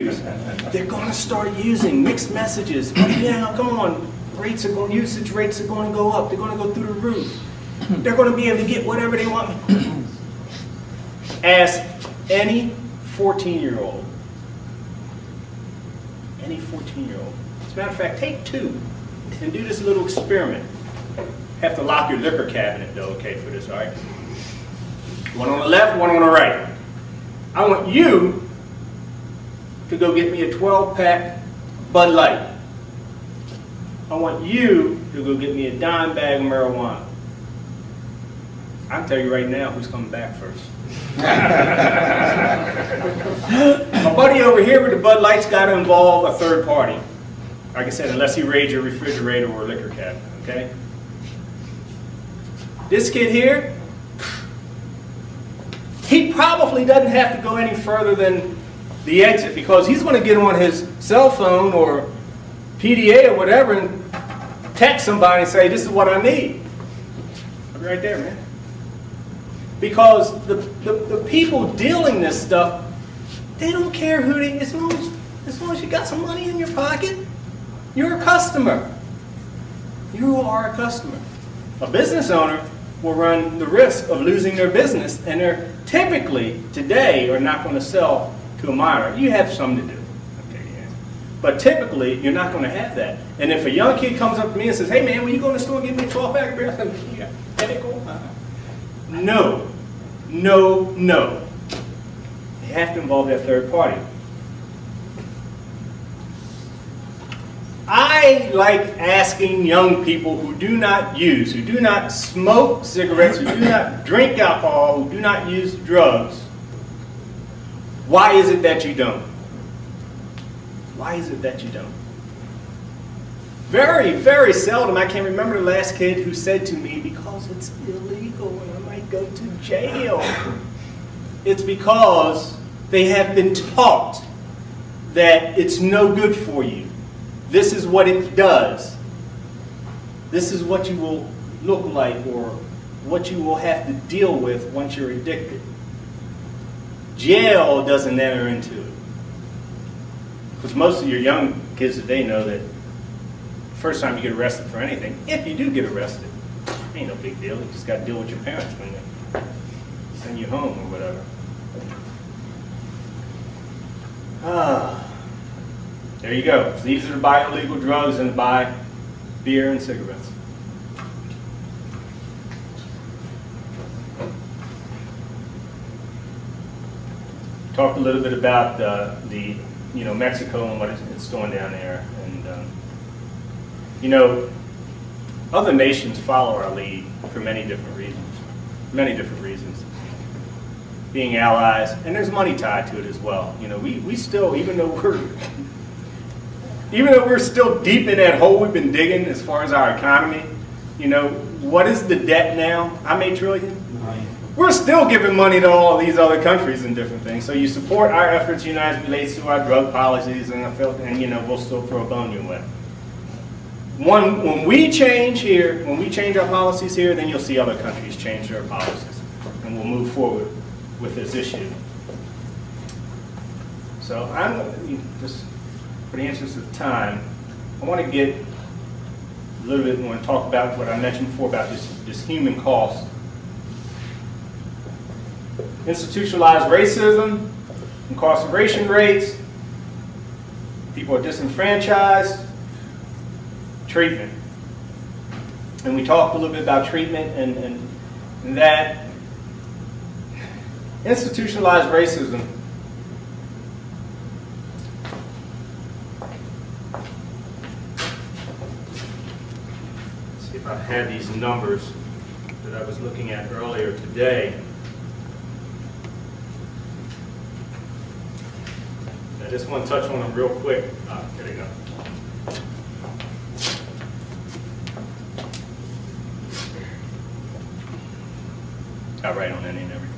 They're going to start using mixed messages. Right now, come on, usage rates are going to go up. They're going to go through the roof. They're going to be able to get whatever they want. Ask any 14-year-old. Any 14-year-old. As a matter of fact, take two and do this little experiment. Have to lock your liquor cabinet, though, okay, for this, all right? One on the left, one on the right. I want you to go get me a 12-pack Bud Light. I want you to go get me a dime bag of marijuana. I can tell you right now who's coming back first. My buddy over here with the Bud Light's got to involve a third party. Like I said, unless he raids your refrigerator or liquor cabinet, okay? This kid here, he probably doesn't have to go any further than the exit because he's going to get on his cell phone or PDA or whatever and text somebody and say, this is what I need. Right there, man. Because the people dealing this stuff, they don't care who they, as long as you got some money in your pocket, you're a customer. You are a customer. A business owner will run the risk of losing their business, and they're typically, today, are not going to sell to a minor. You have some to do. Okay, yeah. But typically, you're not going to have that. And if a young kid comes up to me and says, hey man, will you go in the store and give me a 12-pack of beer? I said, yeah, medical? No. No, no. You have to involve that third party. I like asking young people who do not use, who do not smoke cigarettes, who do not drink alcohol, who do not use drugs, why is it that you don't? Why is it that you don't? Very, very seldom, I can't remember the last kid who said to me, because it's illegal and I might go to jail. It's because they have been taught that it's no good for you. This is what it does. This is what you will look like or what you will have to deal with once you're addicted. Jail doesn't enter into it. Because most of your young kids today know that the first time you get arrested for anything, if you do get arrested, ain't no big deal. You just got to deal with your parents when they send you home or whatever. There you go. It's easier to buy illegal drugs than to buy beer and cigarettes. Talked a little bit about the Mexico and what it's doing down there, and other nations follow our lead for many different reasons. Many different reasons. Being allies, and there's money tied to it as well. We still, even though we're still deep in that hole we've been digging as far as our economy, what is the debt now? How many trillion? We're still giving money to all these other countries and different things. So you support our efforts, as it relates to our drug policies, and we'll still throw a bone your way. When we change here, when we change our policies here, then you'll see other countries change their policies, and we'll move forward with this issue. So just for the interest of time, I want to get a little bit more and talk about what I mentioned before about this human cost. Institutionalized racism, incarceration rates, people are disenfranchised, treatment. And we talked a little bit about treatment and that institutionalized racism see if I had these numbers that I was looking at earlier today. I just want to touch on them real quick. There you go. Got right on any and everything.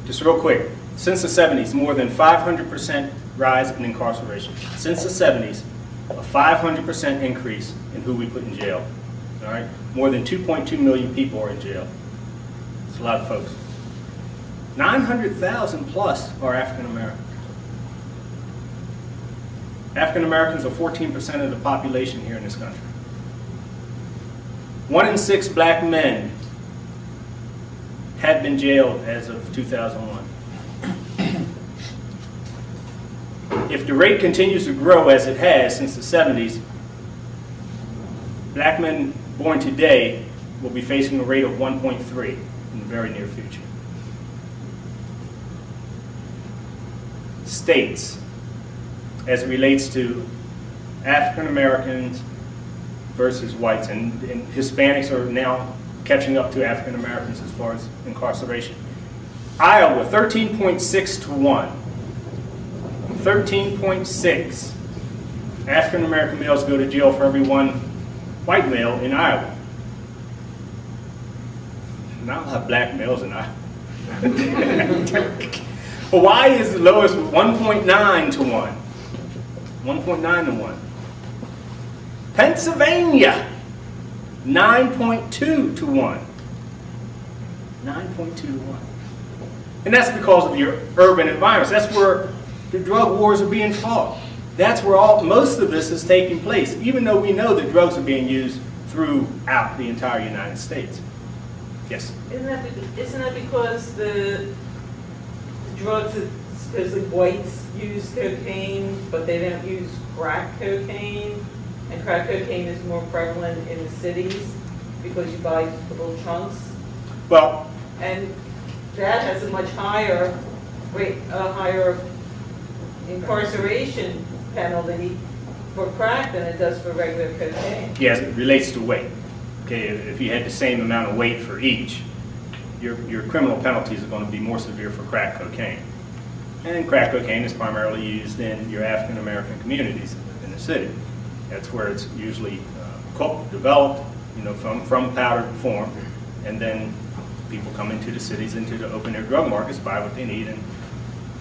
Just real quick. Since the 70s, more than 500% rise in incarceration. Since the 70s, a 500% increase in who we put in jail. All right? More than 2.2 million people are in jail. It's a lot of folks. 900,000 plus are African Americans. African Americans are 14% of the population here in this country. 1 in 6 black men have been jailed as of 2001. If the rate continues to grow as it has since the 70s, black men born today will be facing a rate of 1.3 in the very near future. States, as it relates to African Americans versus whites, and Hispanics are now catching up to African Americans as far as incarceration. Iowa, 13.6 to 1. 13.6 African American males go to jail for every 1 white male in Iowa. Not a lot of black males in Iowa. Hawaii is the lowest, 1.9 to 1. 1.9 to 1. Pennsylvania, 9.2 to 1. 9.2 to 1. And that's because of your urban environments. That's where the drug wars are being fought. That's where most of this is taking place, even though we know that drugs are being used throughout the entire United States. Yes? Isn't that because the drugs that supposedly whites use cocaine, but they don't use crack cocaine? And crack cocaine is more prevalent in the cities because you buy the little chunks? Well, and that has a much higher rate, a higher incarceration penalty for crack than it does for regular cocaine. Yes, it relates to weight. Okay, if you had the same amount of weight for each, your criminal penalties are going to be more severe for crack cocaine. And crack cocaine is primarily used in your African American communities in the city. That's where it's usually developed, from powdered form, and then people come into the cities to open their drug markets, buy what they need,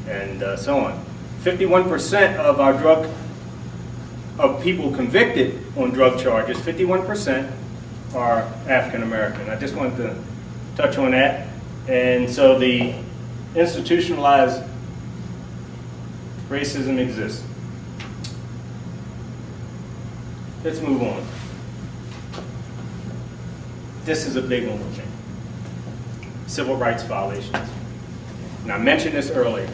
and so on. 51% of people convicted on drug charges, 51% are African American. I just wanted to touch on that. And so the institutionalized racism exists. Let's move on. This is a big one with me. Civil rights violations. And I mentioned this earlier.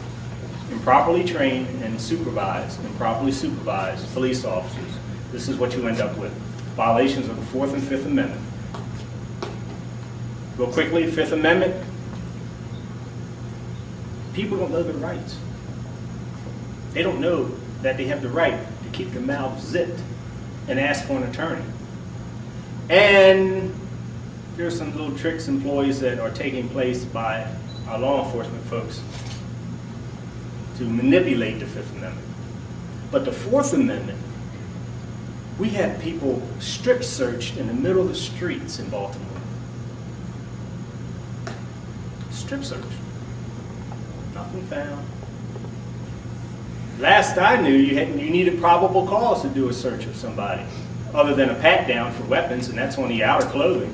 Improperly trained and improperly supervised police officers. This is what you end up with. Violations of the 4th and 5th Amendment. Real quickly, 5th Amendment. People don't know their rights. They don't know that they have the right to keep their mouths zipped and ask for an attorney. And there's some little tricks and ploys that are taking place by our law enforcement folks to manipulate the 5th Amendment. But the 4th Amendment, we have people strip searched in the middle of the streets in Baltimore. Strip search. Nothing found. Last I knew, you needed probable cause to do a search of somebody, other than a pat down for weapons, and that's on the outer clothing.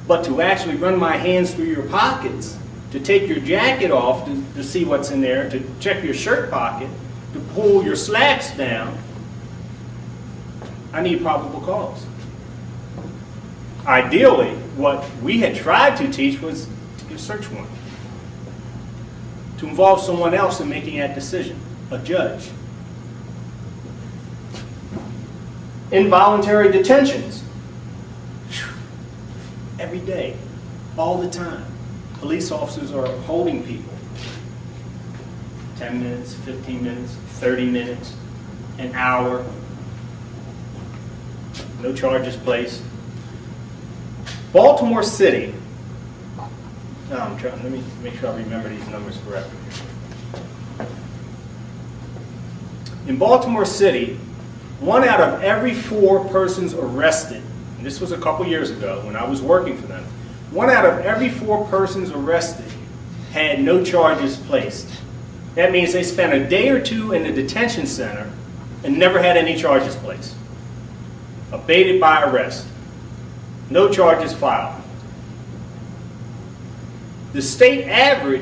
But to actually run my hands through your pockets, to take your jacket off to see what's in there, to check your shirt pocket, to pull your slacks down, I need probable cause. Ideally, what we had tried to teach was to get a search warrant, to involve someone else in making that decision, a judge. Involuntary detentions. Every day, all the time. Police officers are holding people 10 minutes, 15 minutes, 30 minutes, an hour. No charges placed. Baltimore City. Let me make sure I remember these numbers correctly. In Baltimore City, 1 out of every 4 persons arrested, and this was a couple years ago when I was working for them, 1 out of every 4 persons arrested had no charges placed. That means they spent a day or two in the detention center and never had any charges placed. Abated by arrest. No charges filed. The state average